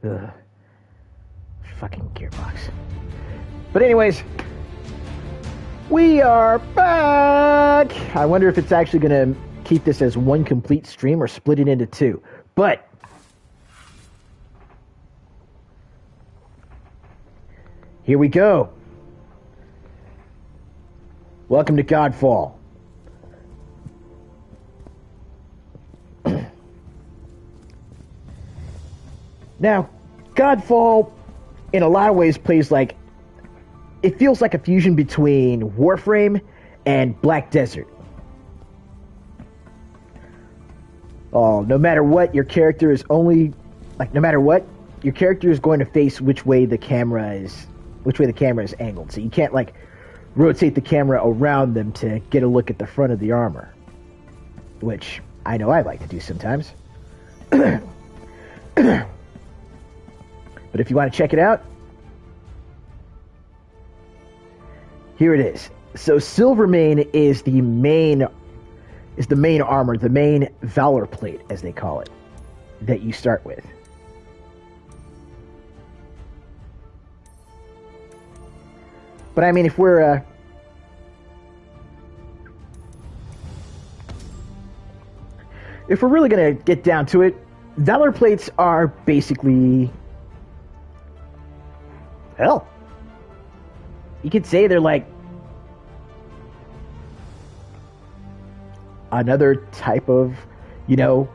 Ugh. Fucking Gearbox. But anyways, we are back! I wonder if it's actually going to keep this as one complete stream or split it into two. But here we go. Welcome to Godfall. Now, Godfall, in a lot of ways, plays like... It feels like a fusion between Warframe and Black Desert. Oh, no matter what, your character is only... Like, no matter what, your character is going to face which way the camera is angled. So you can't, like, rotate the camera around them to get a look at the front of the armor. Which I know I like to do sometimes. But if you want to check it out, here it is. So Silvermane is the main armor, the main Valor plate, as they call it, that you start with. But I mean, if we're really gonna get down to it, Valor plates are basically, hell, you could say they're like another type of,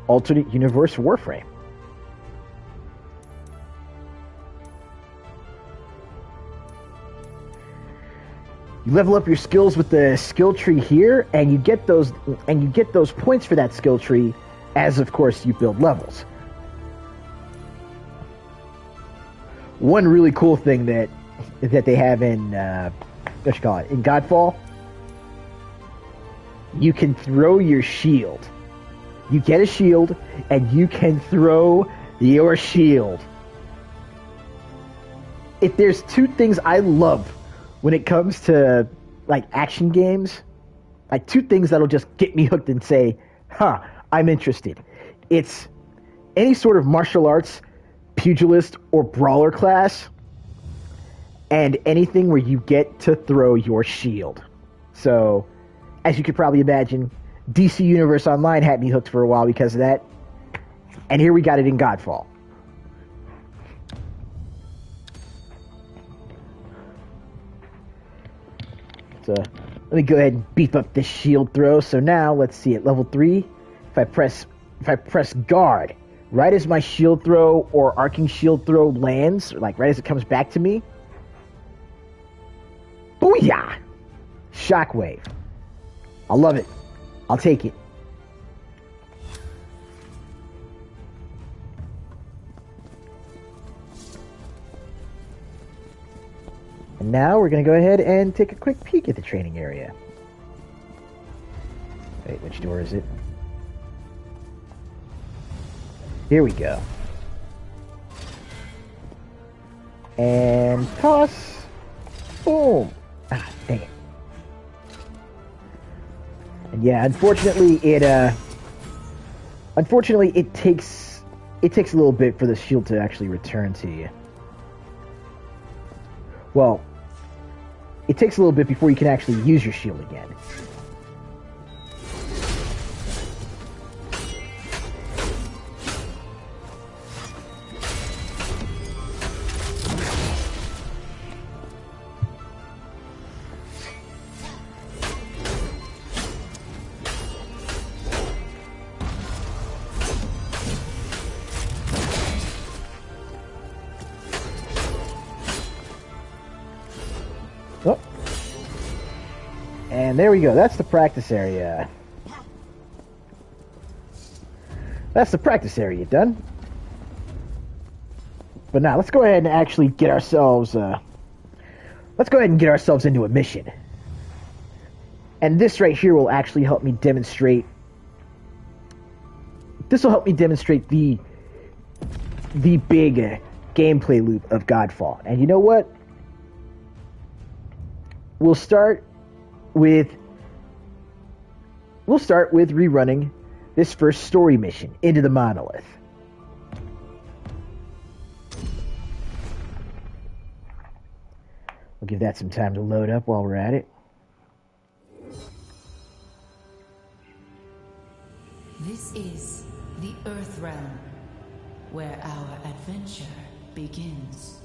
alternate universe Warframe. You level up your skills with the skill tree here, and you get those points for that skill tree as, of course, you build levels. One really cool thing that they have in in Godfall, you can throw your shield. You get a shield, and you can throw your shield. If there's two things I love when it comes to, like, action games, like, two things that'll just get me hooked and say, I'm interested. It's any sort of martial arts, pugilist, or brawler class, and anything where you get to throw your shield. So, as you could probably imagine, DC Universe Online had me hooked for a while because of that, and here we got it in Godfall. So, let me go ahead and beef up this shield throw. So now, let's see, at level 3, if I press guard, right as my shield throw or arcing shield throw lands, like right as it comes back to me, booyah! Shockwave. I love it. I'll take it. And now we're going to go ahead and take a quick peek at the training area. Wait, which door is it? Here we go. And toss. Boom. Ah, dang it. And yeah, unfortunately it takes a little bit for the shield to actually return to you. Well, it takes a little bit before you can actually use your shield again. Oh. And there we go. That's the practice area. That's the practice area done. But now, let's go ahead and actually get ourselves... let's go ahead and get ourselves into a mission. And this right here will actually help me demonstrate... This will help me demonstrate the big gameplay loop of Godfall. And you know what? We'll start with rerunning this first story mission, Into the Monolith. We'll give that some time to load up while we're at it. This is the Earth Realm, where our adventure begins.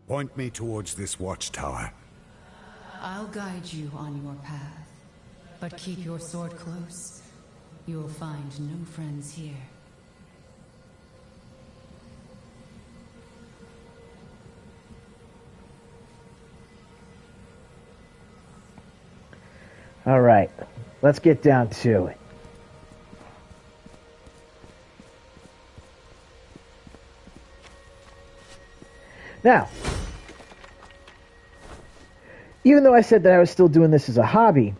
Point me towards this watchtower. I'll guide you on your path, but keep your sword close. You'll find no friends here. All right, let's get down to it. Now, even though I said that I was still doing this as a hobby,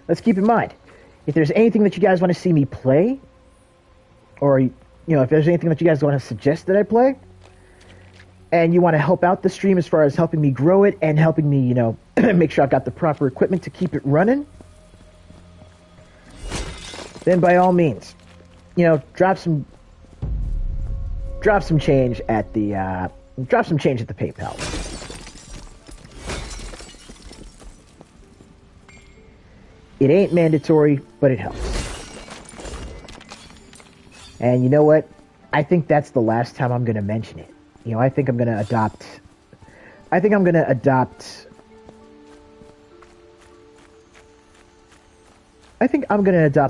let's keep in mind, if there's anything that you guys want to see me play, or, you know, if there's anything that you guys want to suggest that I play, and you want to help out the stream as far as helping me grow it and helping me, you know, make sure I've got the proper equipment to keep it running, then by all means, you know, drop some change at the PayPal. It ain't mandatory, but it helps. And you know what? I think that's the last time I'm going to mention it. You know, I think I'm going to adopt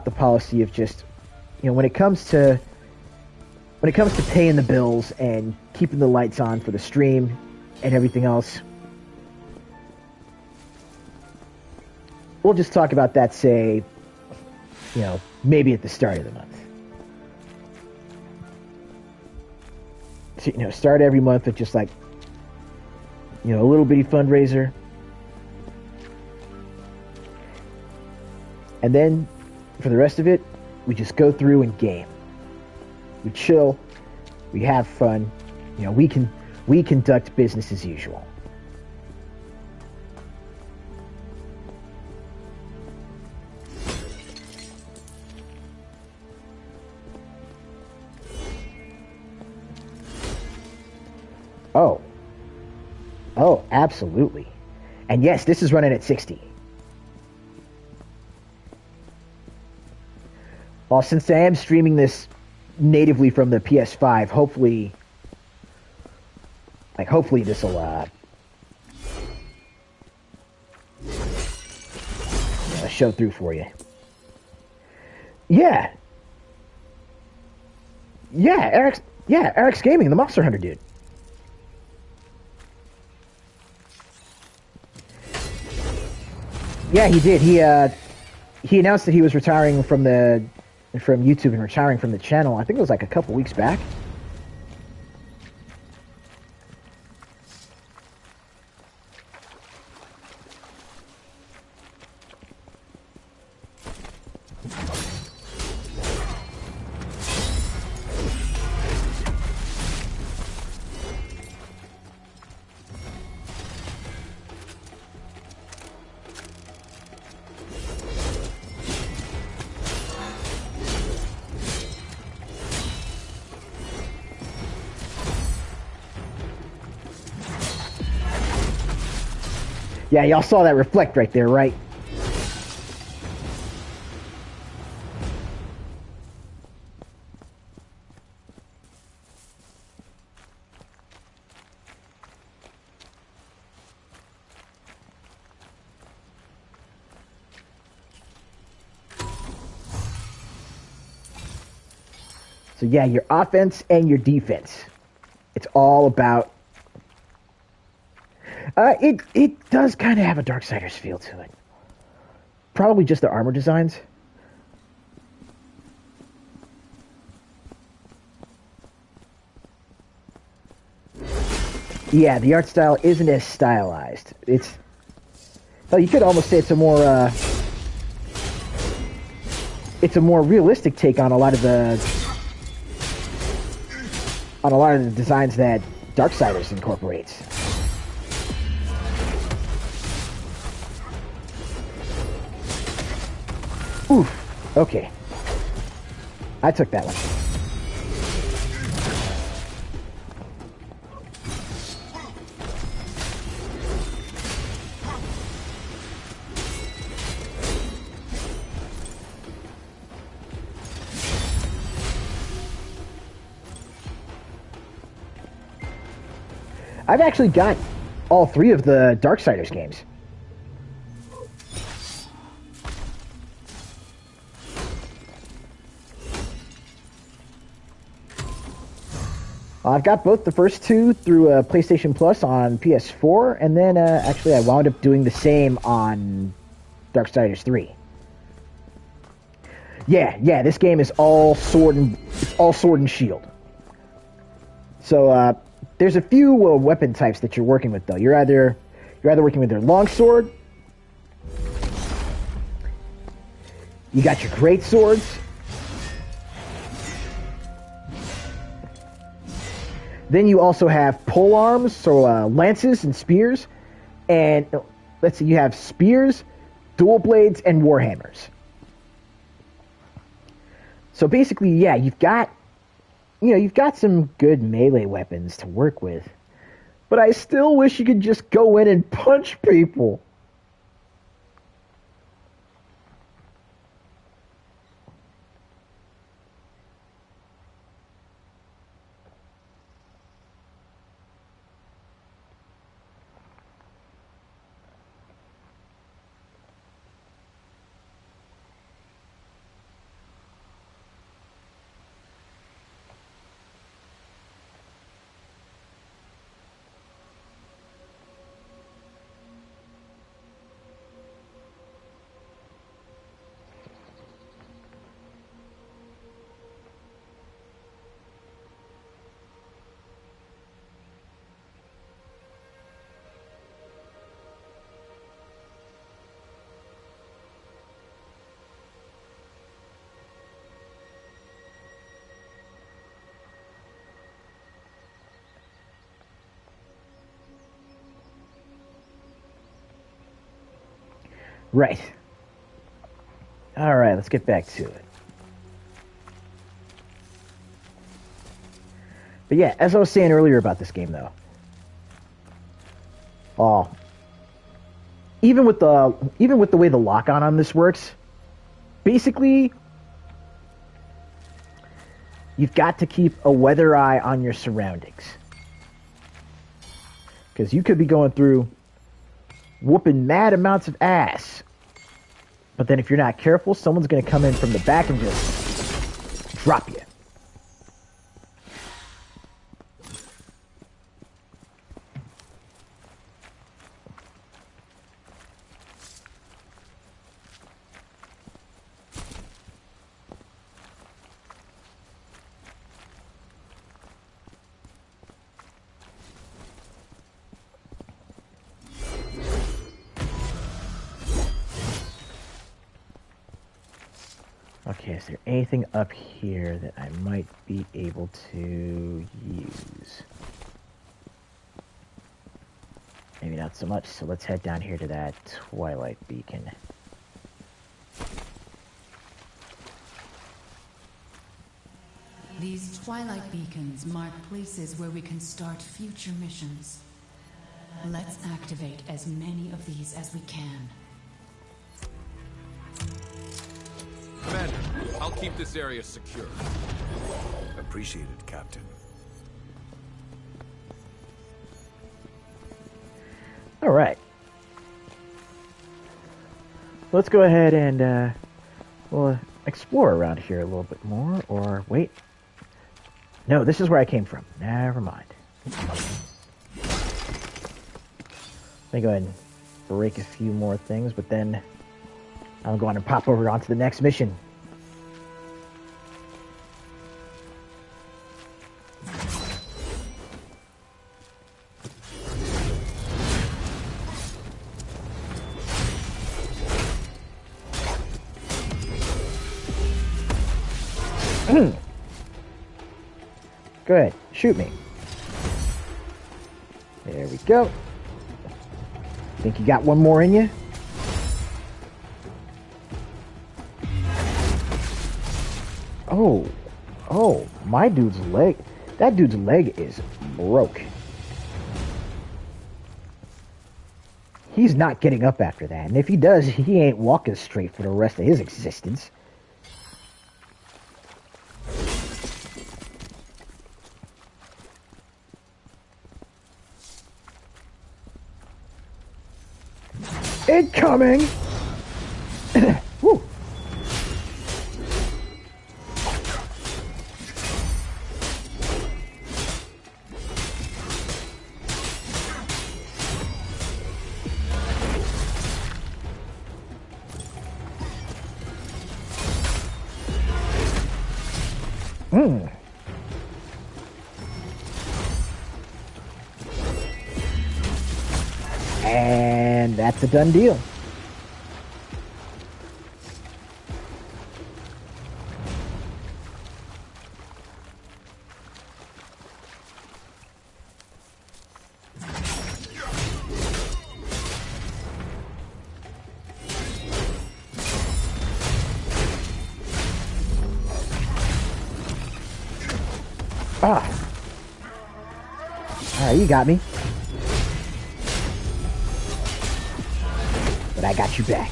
the policy of just, you know, when it comes to paying the bills and keeping the lights on for the stream and everything else, we'll just talk about that, say, you know, maybe at the start of the month. So, you know, start every month with just like, you know, a little bitty fundraiser. And then, for the rest of it, we just go through and game. We chill. We have fun. You know, we conduct business as usual. Oh, absolutely. And yes, this is running at 60. Well, since I am streaming this natively from the PS5, hopefully this will show through for you. Yeah, Eric's Gaming, the Monster Hunter dude. Yeah, he did. He announced that he was retiring from YouTube and retiring from the channel. I think it was like a couple weeks back. Yeah, y'all saw that reflect right there, right? So yeah, your offense and your defense. It's all about... It does kind of have a Darksiders feel to it. Probably just the armor designs. Yeah, the art style isn't as stylized. It's... Well, you could almost say it's a more realistic take on a lot of the designs that Darksiders incorporates. Oof. Okay. I took that one. I've actually got all 3 of the Darksiders games. I've got both the first 2 through PlayStation Plus on PS4, and then actually I wound up doing the same on Darksiders 3. Yeah, this game is all sword and shield. So there's a few weapon types that you're working with, though. You're either working with their longsword, you got your great swords, then you also have pole arms, so lances and spears, and let's see, you have spears, dual blades, and warhammers. So basically, yeah, you've got some good melee weapons to work with, but I still wish you could just go in and punch people. Right. All right, let's get back to it. But yeah, as I was saying earlier about this game, though, even with the way the lock-on on this works, basically, you've got to keep a weather eye on your surroundings, because you could be going through whooping mad amounts of ass, but then if you're not careful, someone's going to come in from the back and just drop you. Okay, is there anything up here that I might be able to use? Maybe not so much, so let's head down here to that Twilight Beacon. These Twilight Beacons mark places where we can start future missions. Let's activate as many of these as we can. Commander, I'll keep this area secure. Appreciate it, Captain. All right. Let's go ahead and we'll explore around here a little bit more. Or wait. No, this is where I came from. Never mind. Let me go ahead and break a few more things, but then I'll go on and pop over onto the next mission. Go ahead, shoot me. There we go. Think you got one more in you? Oh, oh, my dude's leg. That dude's leg is broke. He's not getting up after that. And if he does, he ain't walking straight for the rest of his existence. Incoming! Woo. And that's a done deal. Ah. Alright, you got me. But I got you back.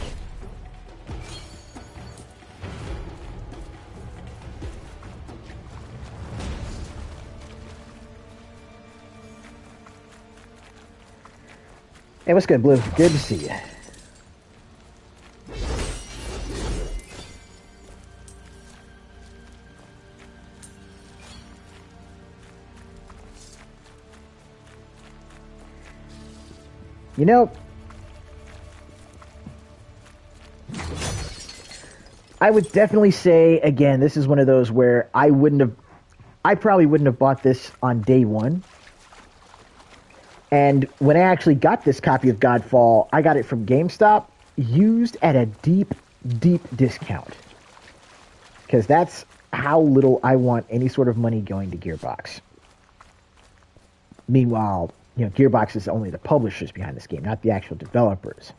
Hey, what's good, Blue? Good to see you. You know, I would definitely say, again, this is one of those where I probably wouldn't have bought this on day one. And when I actually got this copy of Godfall, I got it from GameStop, used at a deep, deep discount. Because that's how little I want any sort of money going to Gearbox. Meanwhile, you know, Gearbox is only the publishers behind this game, not the actual developers.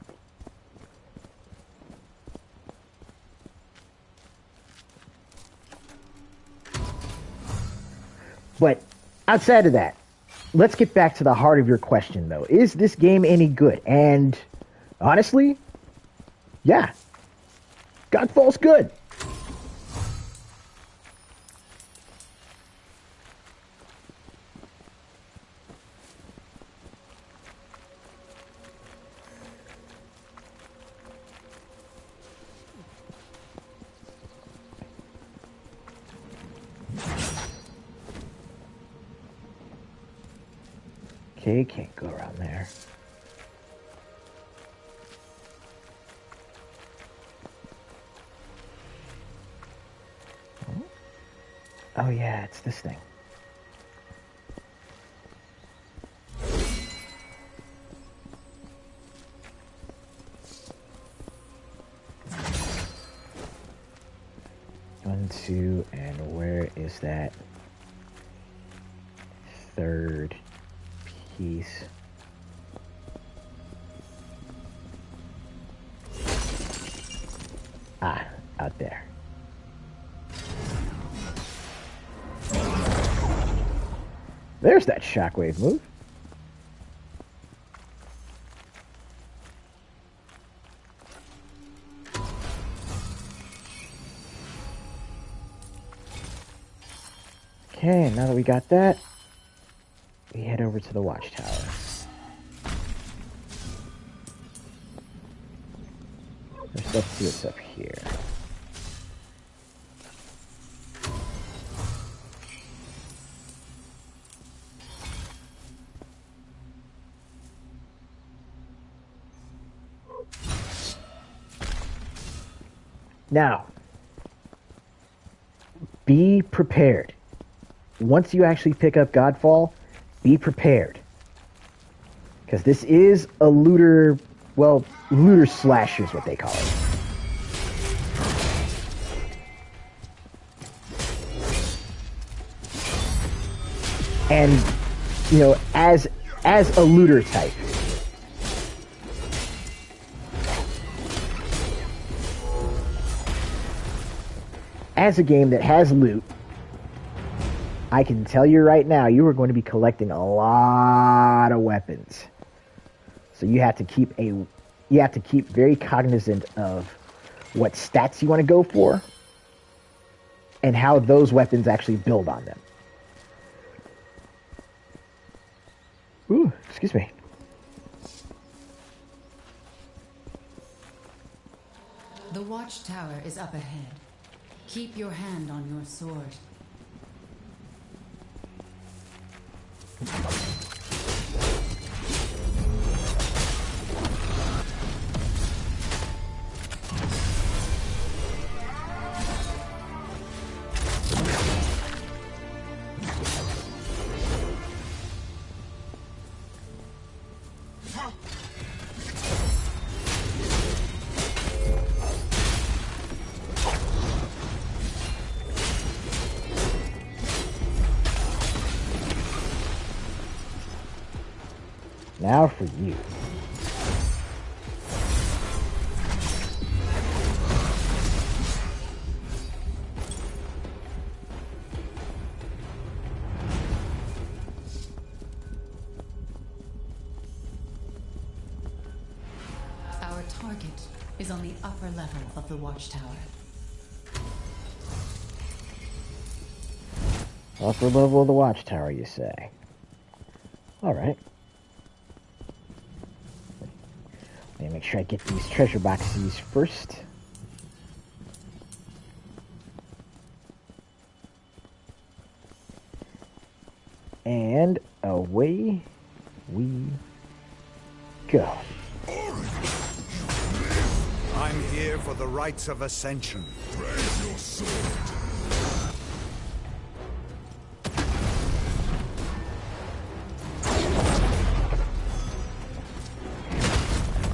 But outside of that, let's get back to the heart of your question, though. Is this game any good? And honestly, yeah. Godfall's good. Okay, can't go around there. Oh yeah, it's this thing. One, two, and where is that third piece? Ah, out there. There's that shockwave move. Okay, now that we got that, we head over to the watchtower. Let's see what's up here. Now, be prepared. Once you actually pick up Godfall, be prepared. Because this is a looter, well, looter slasher is what they call it. And, you know, as a looter type, as a game that has loot, I can tell you right now, you are going to be collecting a lot of weapons. So you have to keep very cognizant of what stats you want to go for and how those weapons actually build on them. Ooh, excuse me. The watchtower is up ahead. Keep your hand on your sword. Now for you. Our target is on the upper level of the watchtower. Upper level of the watchtower, you say? Alright. Let me make sure I get these treasure boxes first. And away we go. I'm here for the rites of ascension. Raise your sword.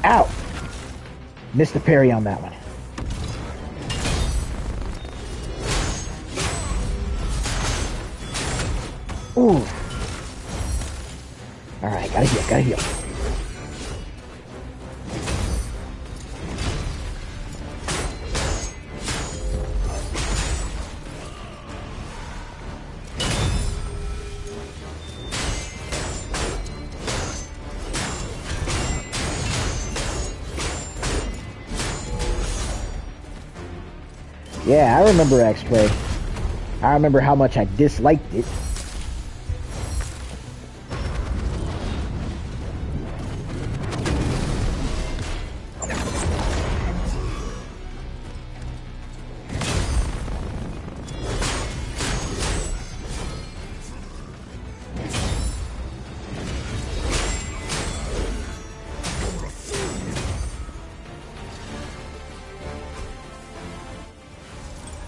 Ow! Missed the parry on that one. Ooh. Alright, gotta heal. Yeah, I remember X-Ray. I remember how much I disliked it.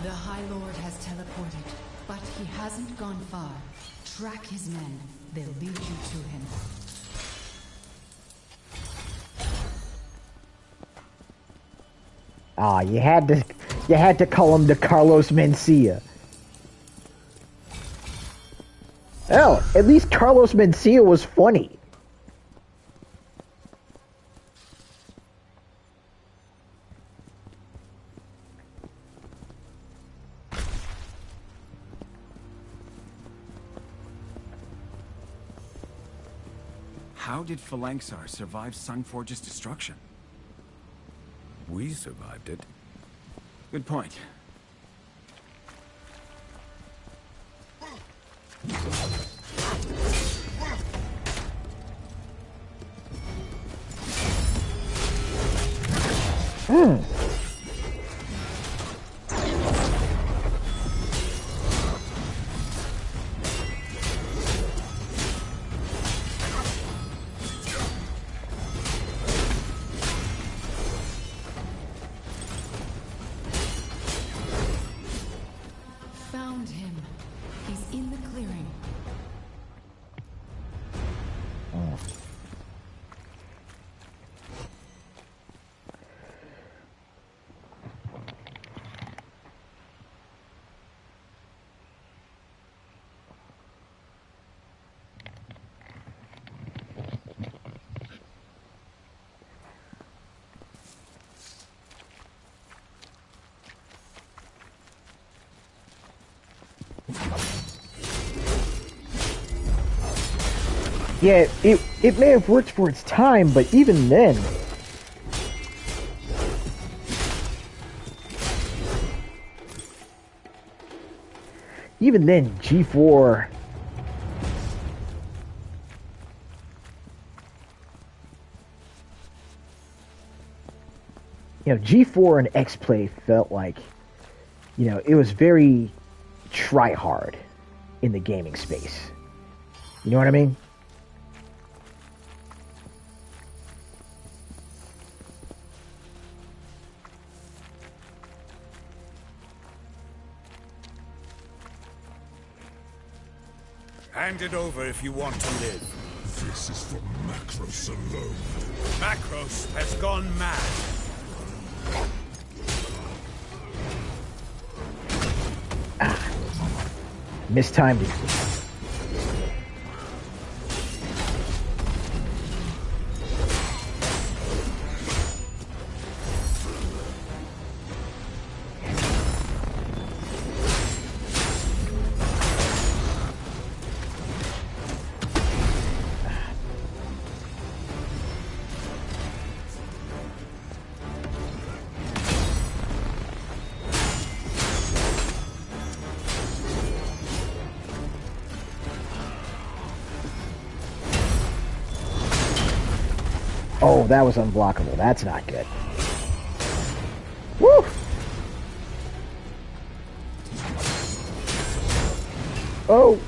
The High Lord has teleported, but he hasn't gone far. Track his men. They'll lead you to him. Ah, you had to call him the Carlos Mencia. Hell, at least Carlos Mencia was funny. How did Phalanxar survive Sunforge's destruction? We survived it. Good point. Found him. He's in the clearing. Yeah, it may have worked for its time, but even then... Even then, G4... You know, G4 and X-Play felt like, you know, it was very try-hard in the gaming space. You know what I mean? Hand it over if you want to live. This is for Macros alone. Macros has gone mad. Mistimed it. Oh, that was unblockable. That's not good. Woo! Oh!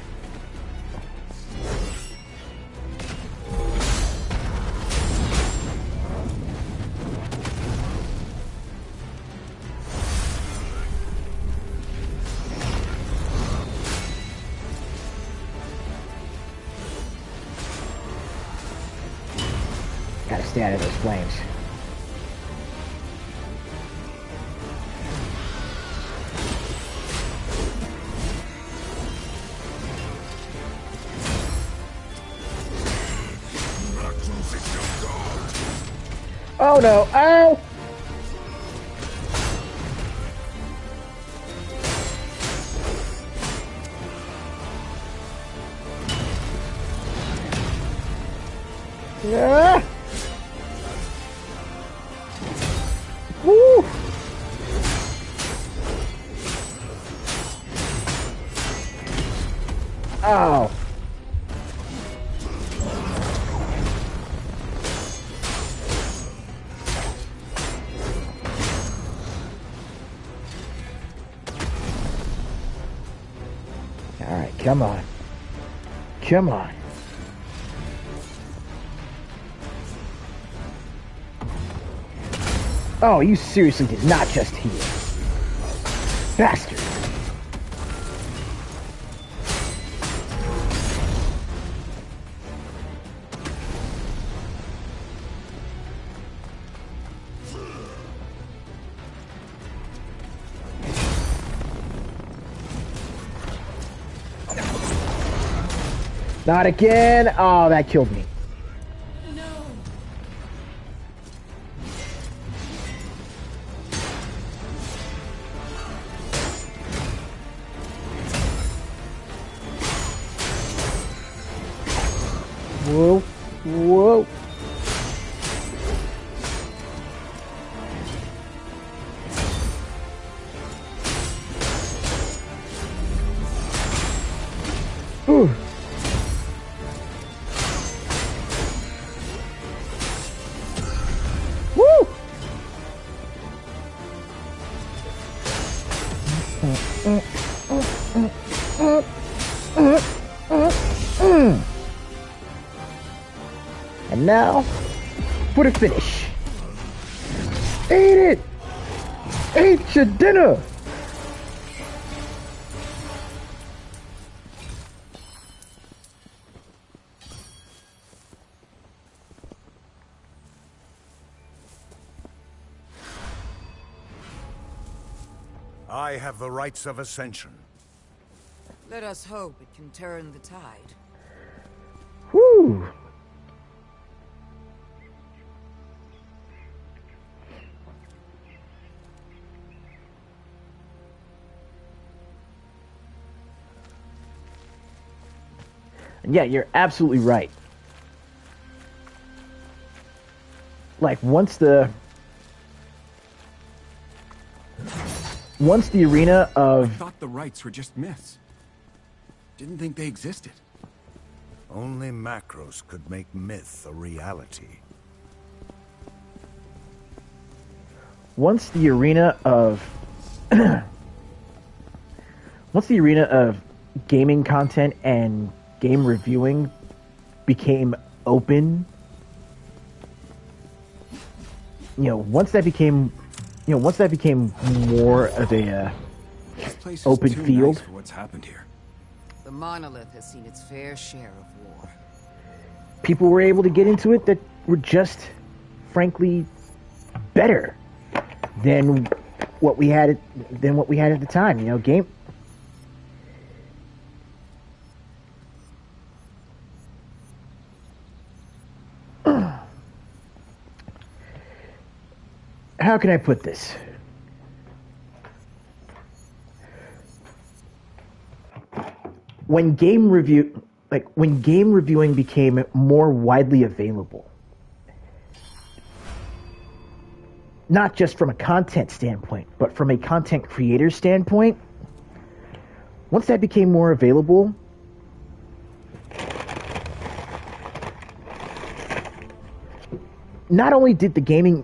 Gotta stay out of those flames. Oh no! Ow! Yeah! Woo! Oh. All right, come on. Come on. Oh, you seriously did not just heal. Bastard. Not again. Oh, that killed me. Whoa, whoa. Ooh. Woo! And now, for the finish. Eat it! Eat your dinner! I have the rights of Ascension. Let us hope it can turn the tide. Whew! And yeah, you're absolutely right. like once the arena I of thought the rights were just myths. Didn't think they existed. Only Macros could make myth a reality. once the arena of gaming content and game reviewing became open, once that became more of a This place is open too field. nice for what's happened here. The monolith has seen its fair share of war. People were able to get into it that were just, frankly, better than what we had at the time. Game. How can I put this? When game reviewing became more widely available, not just from a content standpoint, but from a content creator standpoint, once that became more available, not only did gaming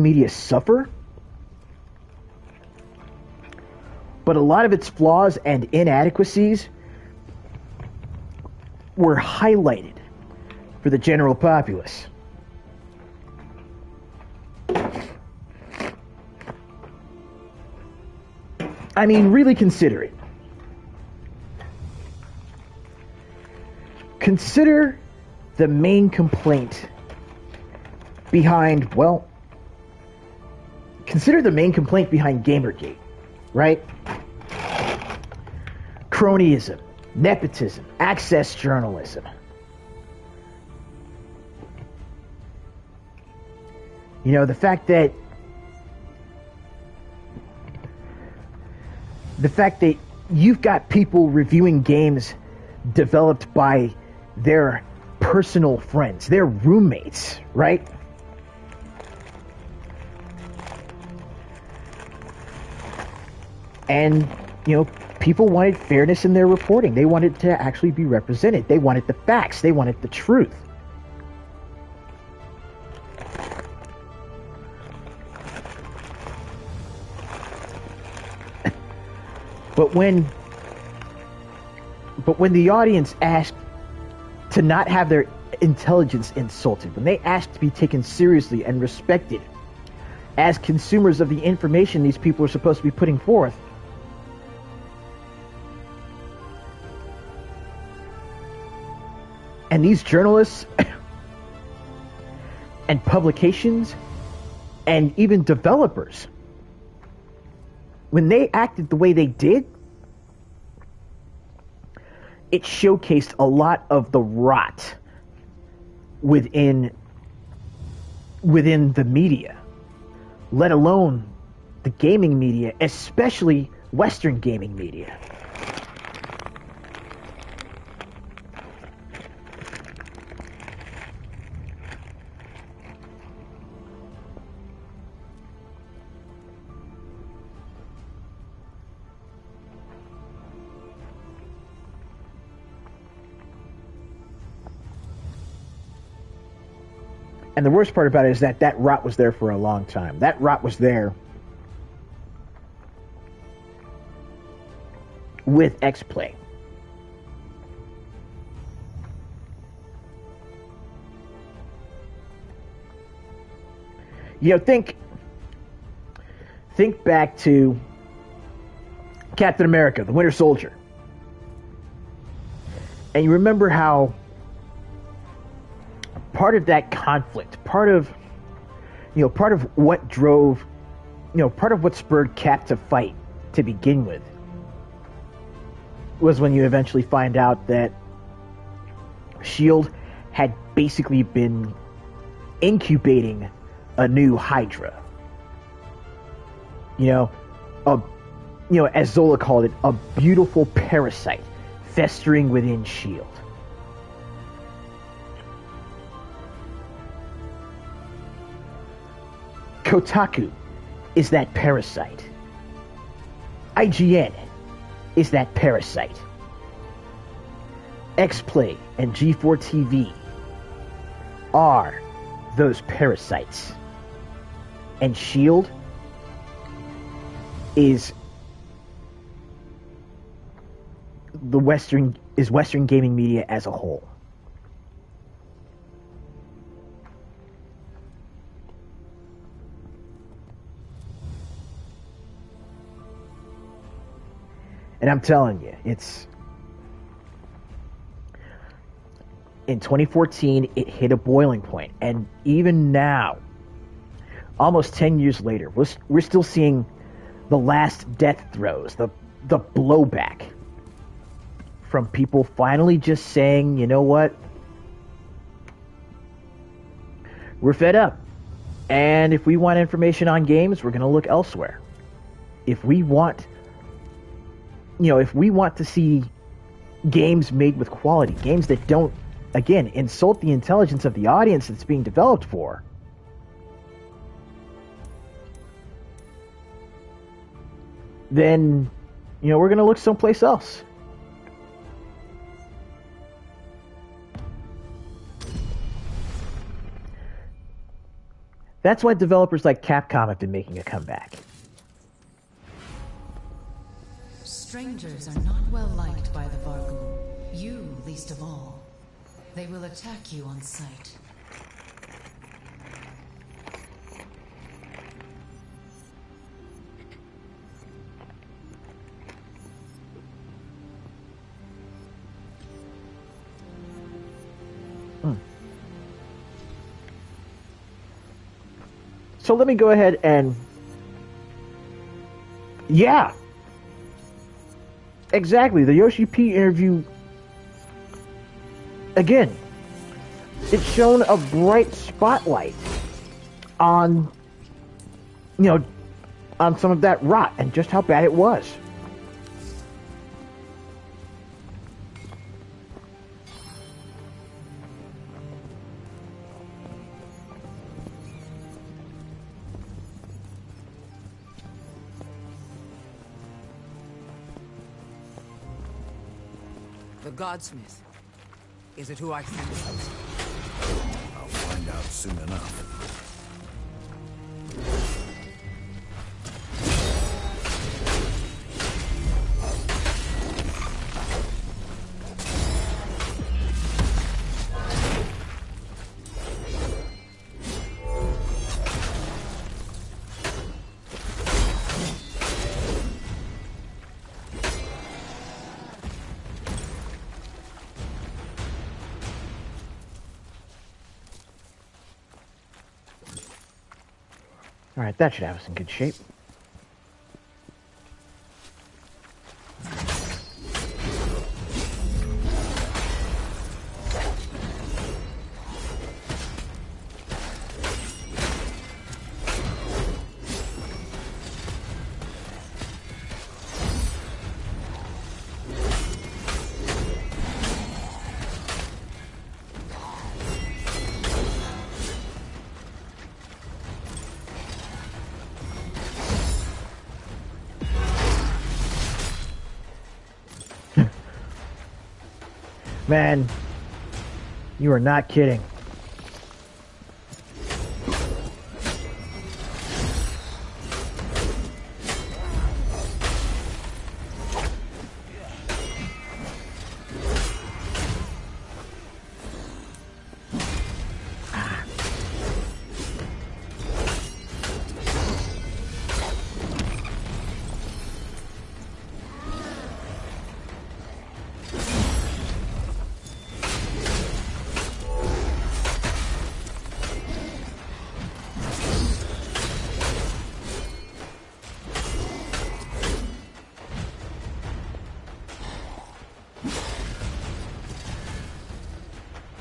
media suffer, but a lot of its flaws and inadequacies were highlighted for the general populace. I mean, really consider it. Consider the main complaint behind Gamergate, right? Cronyism, nepotism, access journalism. The fact that you've got people reviewing games developed by their personal friends, their roommates, right? And, people wanted fairness in their reporting. They wanted to actually be represented. They wanted the facts. They wanted the truth. But when the audience asked to not have their intelligence insulted, when they asked to be taken seriously and respected as consumers of the information these people are supposed to be putting forth, and these journalists and publications and even developers, when they acted the way they did, it showcased a lot of the rot within the media, let alone the gaming media, especially Western gaming media. And the worst part about it is that rot was there for a long time. That rot was there with X-Play. Think back to Captain America, the Winter Soldier. And you remember how part of that conflict, part of what drove, part of what spurred Cap to fight to begin with, was when you eventually find out that S.H.I.E.L.D. had basically been incubating a new Hydra. As Zola called it, a beautiful parasite festering within S.H.I.E.L.D. Kotaku is that parasite. IGN is that parasite. XPlay and G4 TV are those parasites. And SHIELD is Western gaming media as a whole. And I'm telling you, it's in 2014 it hit a boiling point, and even now, almost 10 years later, we're still seeing the last death throes, the blowback from people finally just saying, you know what, we're fed up, and if we want information on games, we're going to look elsewhere. If we want to see games made with quality, games that don't, again, insult the intelligence of the audience it's being developed for, then, we're going to look someplace else. That's why developers like Capcom have been making a comeback. Strangers are not well liked by the Vargun. You, least of all. They will attack you on sight. So let me go ahead and... Yeah! Exactly, the Yoshi P interview... Again, it's shown a bright spotlight on, on some of that rot and just how bad it was. The Godsmith. Is it who I think it is? I'll find out soon enough. Alright, that should have us in good shape. Man, you are not kidding.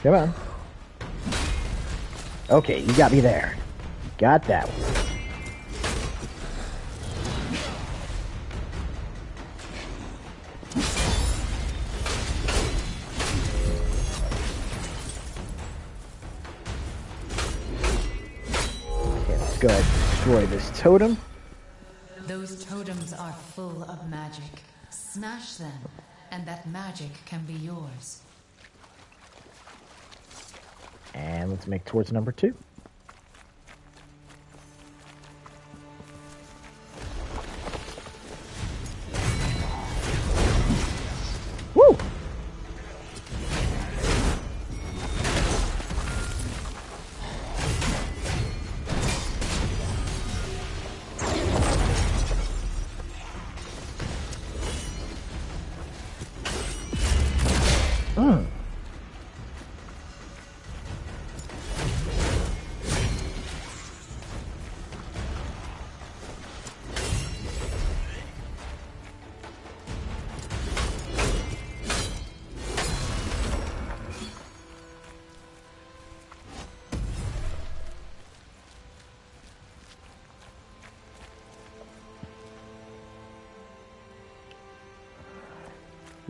Come on. Okay, you got me there. Got that one. Okay, let's go ahead and destroy this totem. Those totems are full of magic. Smash them, and that magic can be yours. And let's make towards number 2. Woo!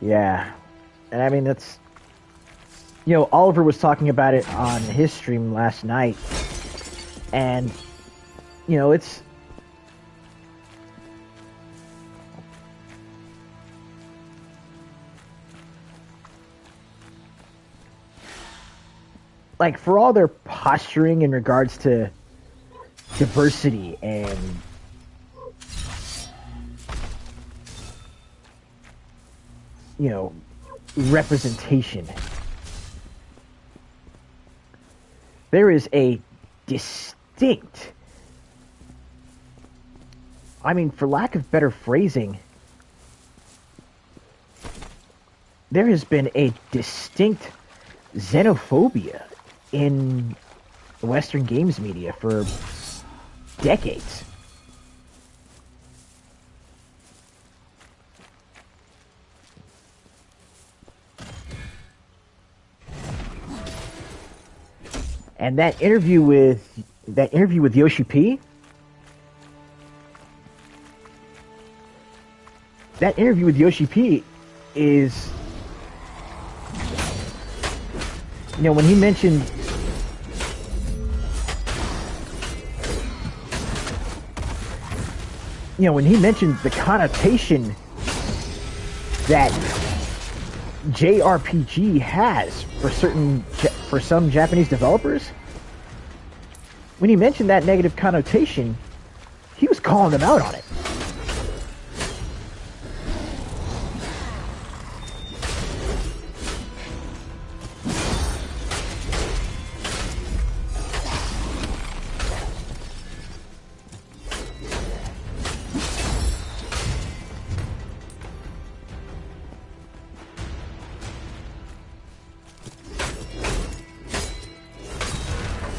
Yeah. And I mean, that's... You know, Oliver was talking about it on his stream last night. And, you know, it's... Like, for all their posturing in regards to diversity and... you know, representation. There is a distinct, I mean, for lack of better phrasing, there has been a distinct xenophobia in Western games media for decades. And that interview with Yoshi P, that interview with Yoshi P is, you know, when he mentioned, the connotation that JRPG has for some Japanese developers, when he mentioned that negative connotation, he was calling them out on it.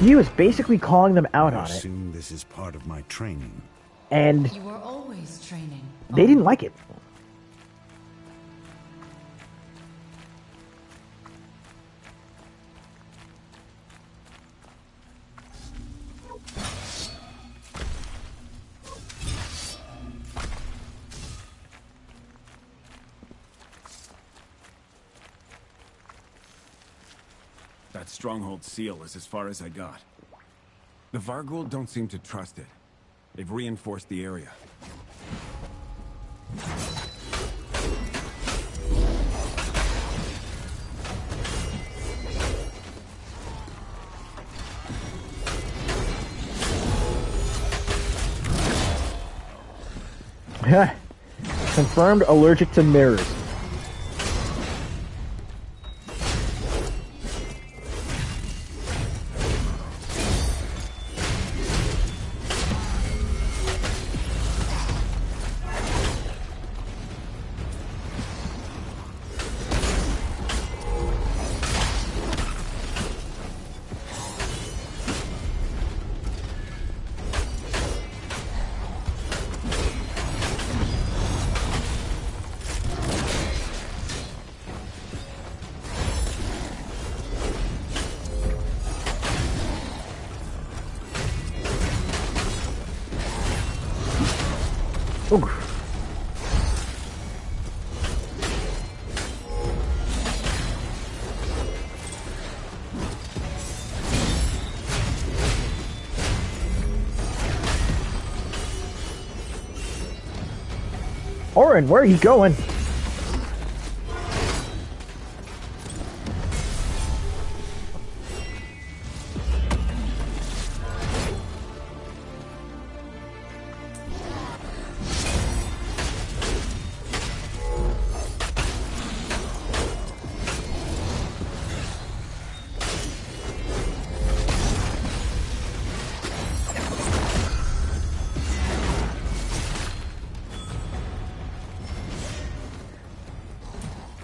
He was basically calling them out on it. I assume this is part of my training. And You are always training. they didn't like it. That stronghold seal is as far as I got. The Vargul don't seem to trust it. They've reinforced the area. Confirmed allergic to mirrors. Ooh. Orin, where are you going?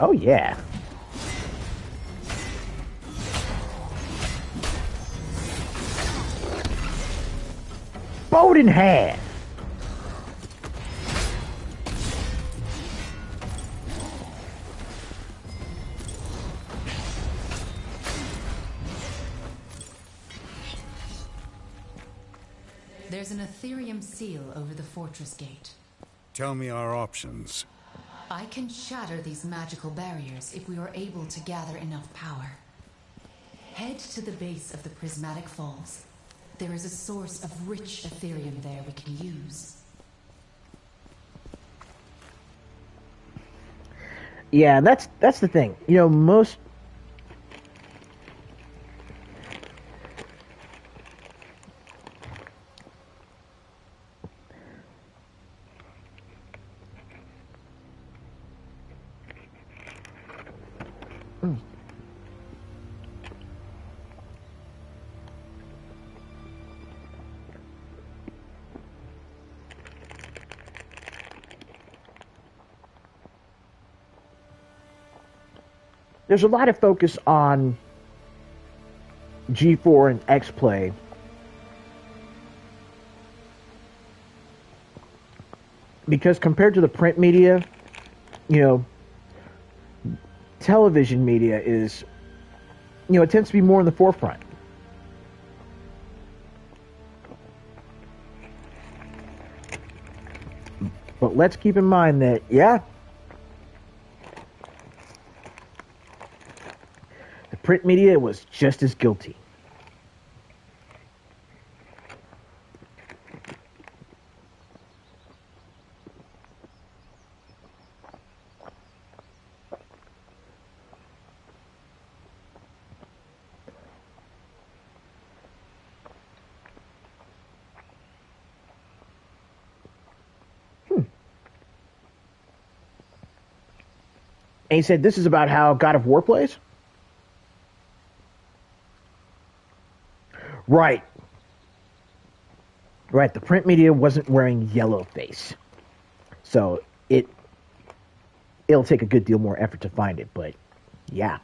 Oh, yeah. Bowed in half. There's an Ethereum seal over the fortress gate. Tell me our options. I can shatter these magical barriers if we are able to gather enough power. Head to the base of the Prismatic Falls. There is a source of rich Ethereum there we can use. Yeah, that's the thing. You know, most... There's a lot of focus on G4 and X-Play. Because compared to the print media, you know, television media is, you know, it tends to be more in the forefront. But let's keep in mind that, yeah, the print media was just as guilty. And he said this is about how God of War plays? Right. Right, the print media wasn't wearing yellow face. So it'll take a good deal more effort to find it, but yeah.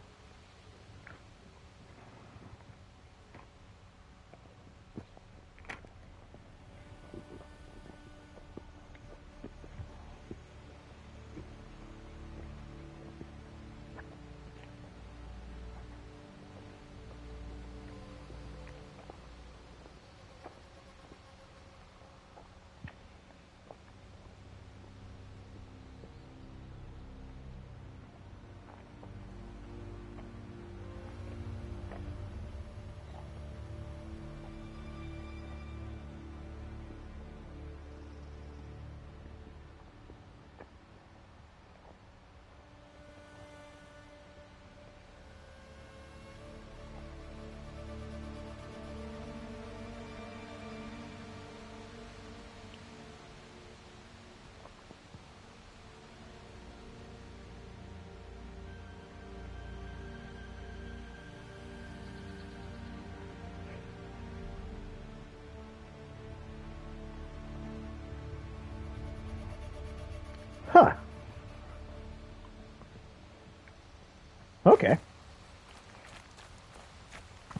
Huh. Okay.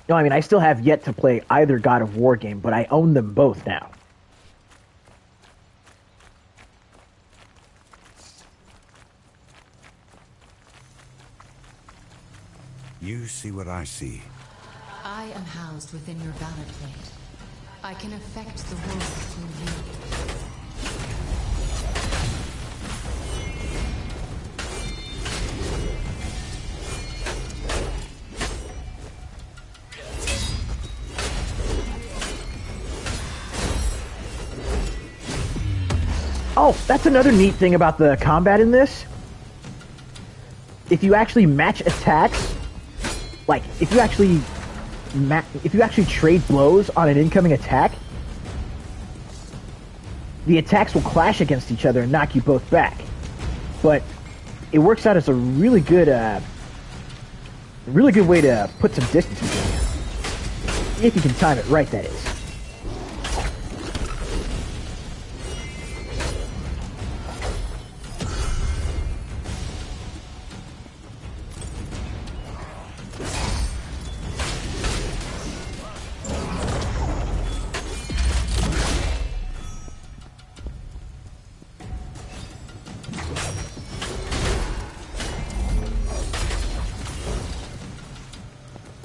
No, I mean, I still have yet to play either God of War game, but I own them both now. You see what I see. I am housed within your Valor plate. I can affect the world through you. Oh, that's another neat thing about the combat in this. If you actually match attacks, like if you actually trade blows on an incoming attack, the attacks will clash against each other and knock you both back. But it works out as a really good way to put some distance between you. If you can time it right, that is.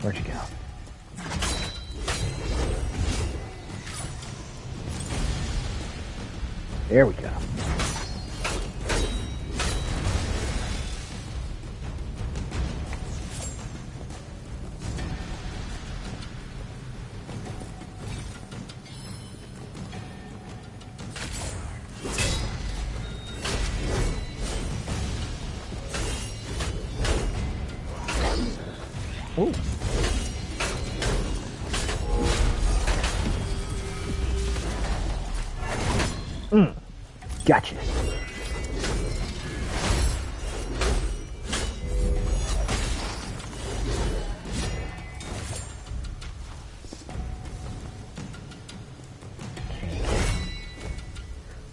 Where'd you go? There we go. Ooh. Gotcha.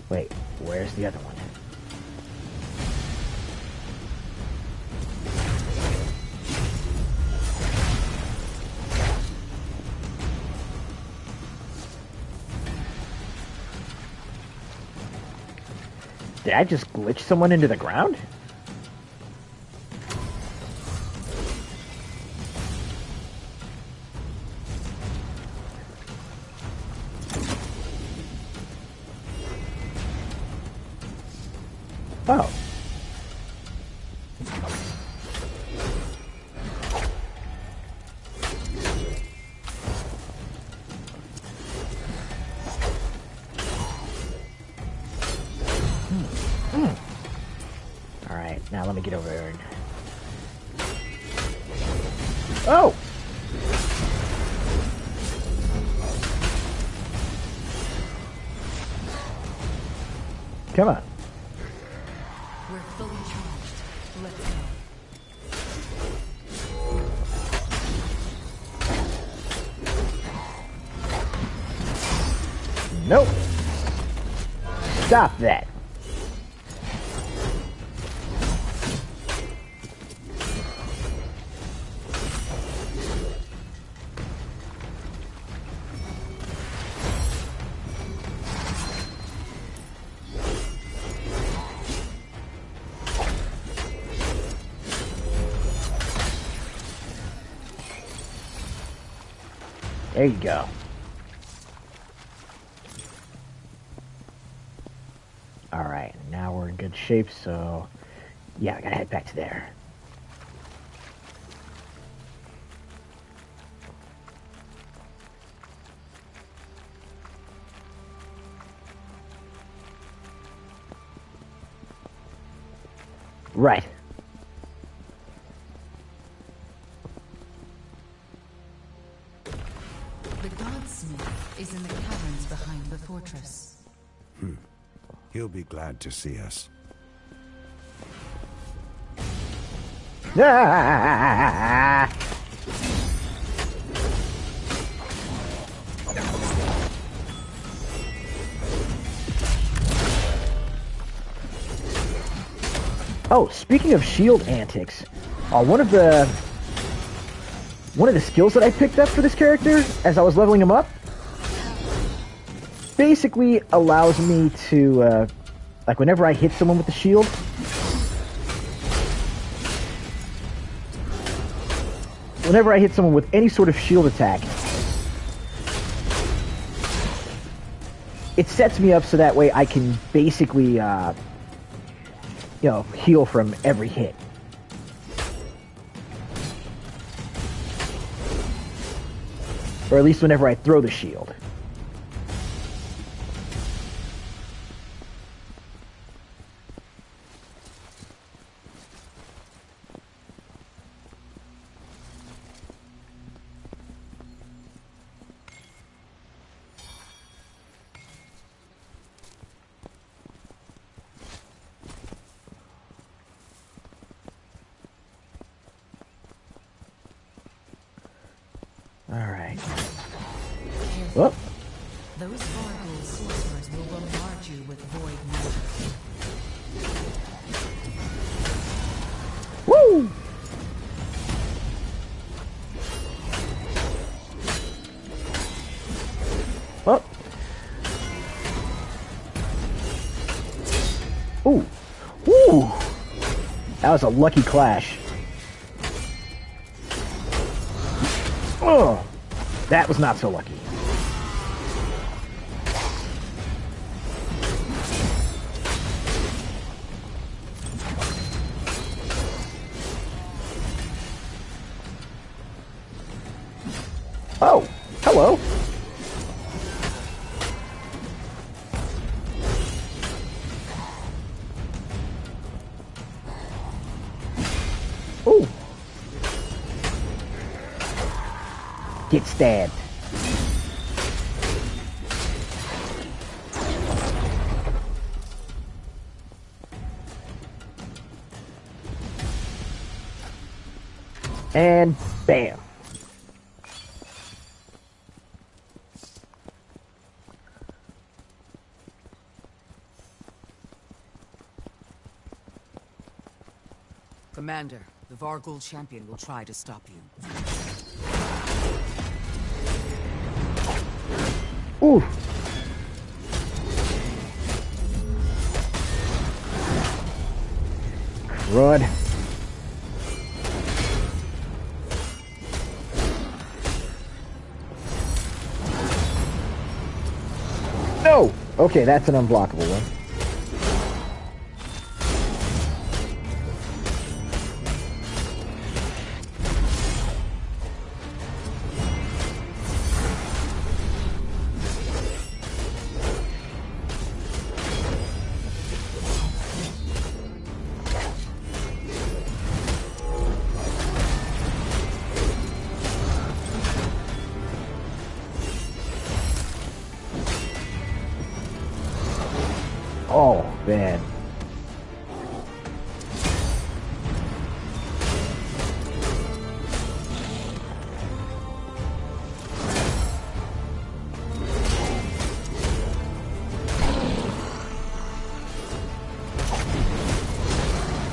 Wait, where's the other one? Did I just glitch someone into the ground? Oh. Alright, now let me get over there and... Oh! Come on. We're fully charged. Let's go. Nope. Stop that. There you go. Alright, now we're in good shape, so... Yeah, I gotta head back to there. Right. The Godsmith is in the caverns behind the fortress. He'll be glad to see us. Ah! Oh, speaking of shield antics, one of the skills that I picked up for this character as I was leveling him up basically allows me to, like whenever I hit someone with the shield, whenever I hit someone with any sort of shield attack, it sets me up so that way I can basically, heal from every hit. Or at least whenever I throw the shield. Those Vargul sorcerers will bombard you with void magic. Woo! Oh. Ooh. Ooh. That was a lucky clash. Oh. That was not so lucky. Oh, hello. Ooh. Get stabbed. And bam. Commander, the Vargul champion will try to stop you. Ooh. Crud. No! Okay, that's an unblockable one. Oh, man.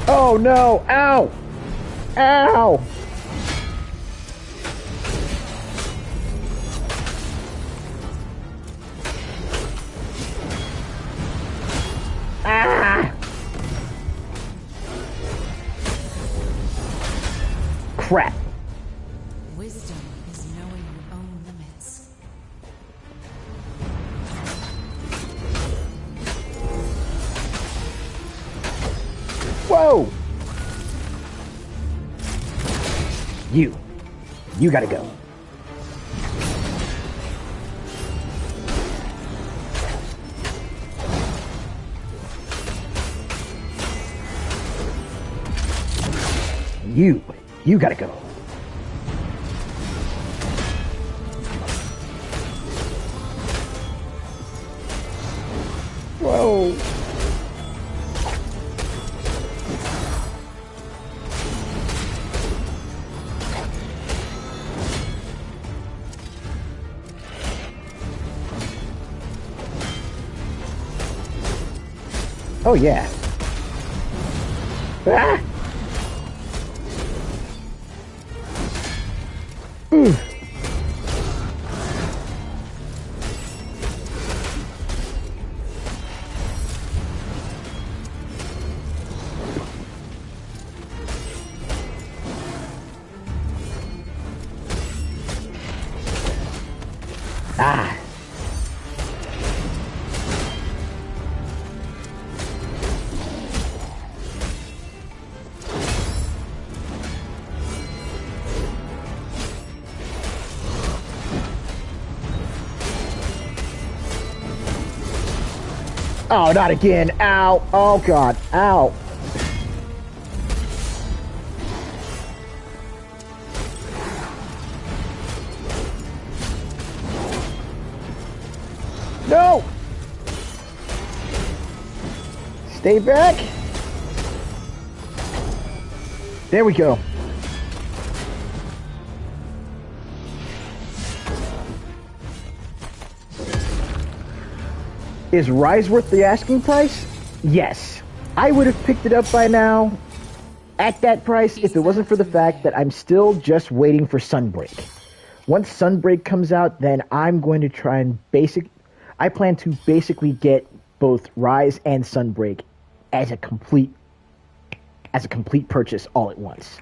Oh, no. Ow. Ow. Ah! Crap. Wisdom is knowing your own limits. Whoa! You gotta go. You gotta go. Whoa. Oh yeah. Ah! Ah. Oh, not again. Ow. Oh, God. Ow. No. Stay back. There we go. Is Rise worth the asking price? Yes. I would have picked it up by now at that price if it wasn't for the fact that I'm still just waiting for Sunbreak. Once Sunbreak comes out, then I'm going to try and I plan to basically get both Rise and Sunbreak as a complete purchase all at once.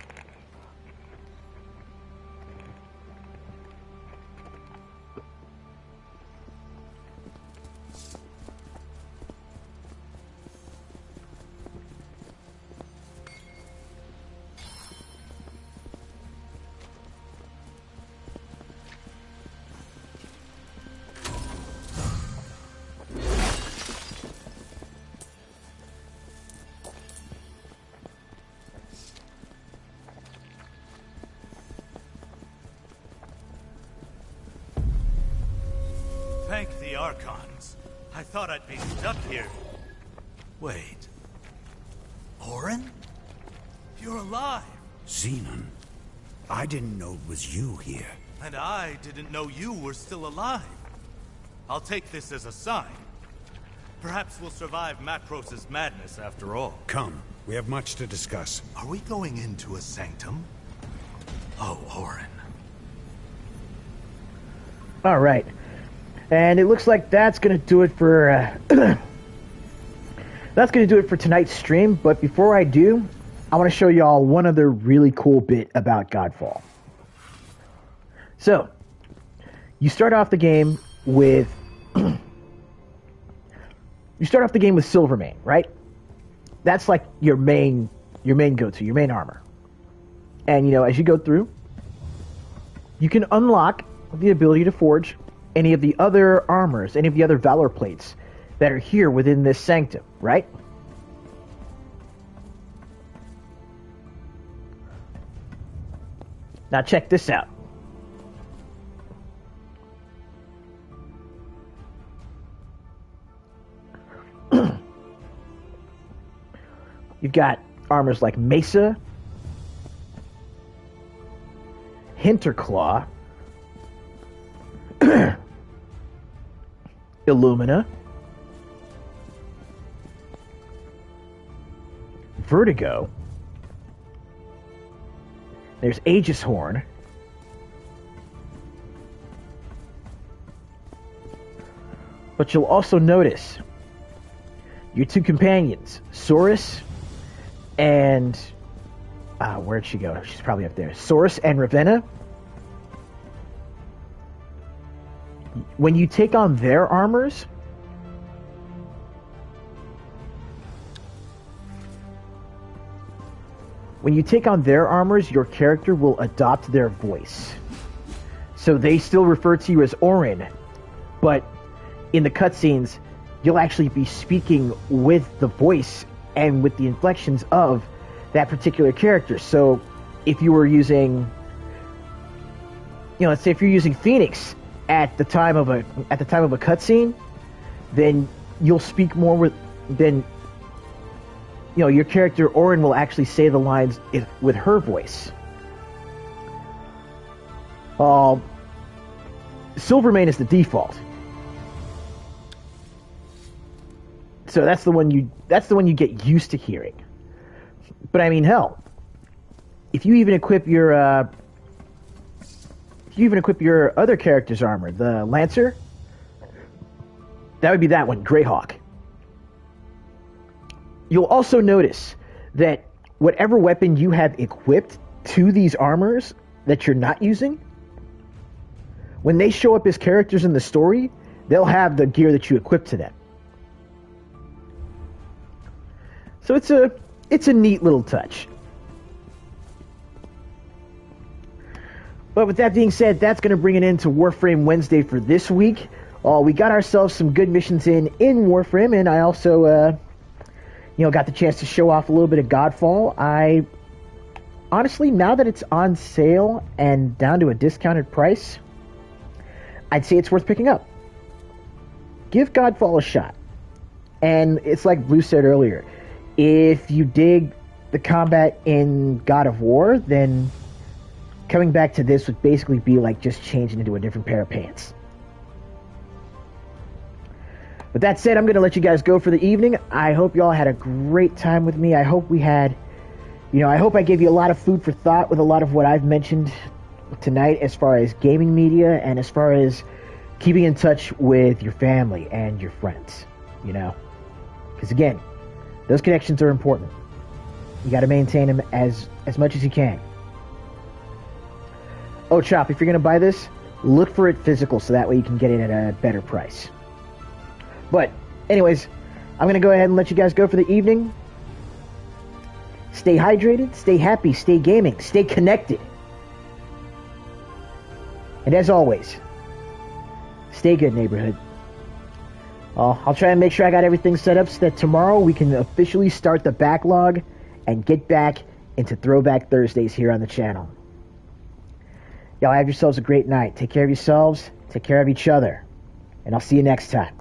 Thank the Archons. I thought I'd be stuck here. Wait. Orin? You're alive! Xenon, I didn't know it was you here. And I didn't know you were still alive. I'll take this as a sign. Perhaps we'll survive Macros's madness after all. Come, we have much to discuss. Are we going into a sanctum? Oh, Orin. All right. And it looks like that's going to do it for tonight's stream. But before I do, I want to show y'all one other really cool bit about Godfall. So, you start off the game with Silvermane, right? That's like your main go-to, your main armor. And as you go through, you can unlock the ability to forge any of the other armors, any of the other Valor plates that are here within this sanctum, right? Now check this out. You've got armors like Mesa, Hinterclaw, Illumina, Vertigo, there's Aegis Horn, but you'll also notice your two companions, Saurus and where'd she go? She's probably up there. Saurus and Ravenna. When you take on their armors, your character will adopt their voice. So they still refer to you as Orin, but in the cutscenes, you'll actually be speaking with the voice and with the inflections of that particular character. So if you were using, let's say if you're using Phoenix at the time of a cutscene, then you'll speak more with your character Orin will actually say the lines with her voice. Silvermane is the default, so that's the one you get used to hearing. But I mean, hell, if you even equip your other character's armor, the Lancer, that would be that one, Greyhawk. You'll also notice that whatever weapon you have equipped to these armors that you're not using, when they show up as characters in the story, they'll have the gear that you equip to them. So it's a neat little touch. But with that being said, that's going to bring it into Warframe Wednesday for this week. We got ourselves some good missions in Warframe, and I also, got the chance to show off a little bit of Godfall. I honestly, now that it's on sale and down to a discounted price, I'd say it's worth picking up. Give Godfall a shot. And it's like Blue said earlier, if you dig the combat in God of War, then coming back to this would basically be like just changing into a different pair of pants. With that said, I'm going to let you guys go for the evening. I hope you all had a great time with me. I hope we had, I hope I gave you a lot of food for thought with a lot of what I've mentioned tonight as far as gaming media and as far as keeping in touch with your family and your friends, Because again, those connections are important. You got to maintain them as much as you can. Oh, Chop, if you're going to buy this, look for it physical so that way you can get it at a better price. But, anyways, I'm going to go ahead and let you guys go for the evening. Stay hydrated, stay happy, stay gaming, stay connected. And as always, stay good, neighborhood. I'll try and make sure I got everything set up so that tomorrow we can officially start the backlog and get back into Throwback Thursdays here on the channel. Y'all have yourselves a great night. Take care of yourselves, take care of each other, and I'll see you next time.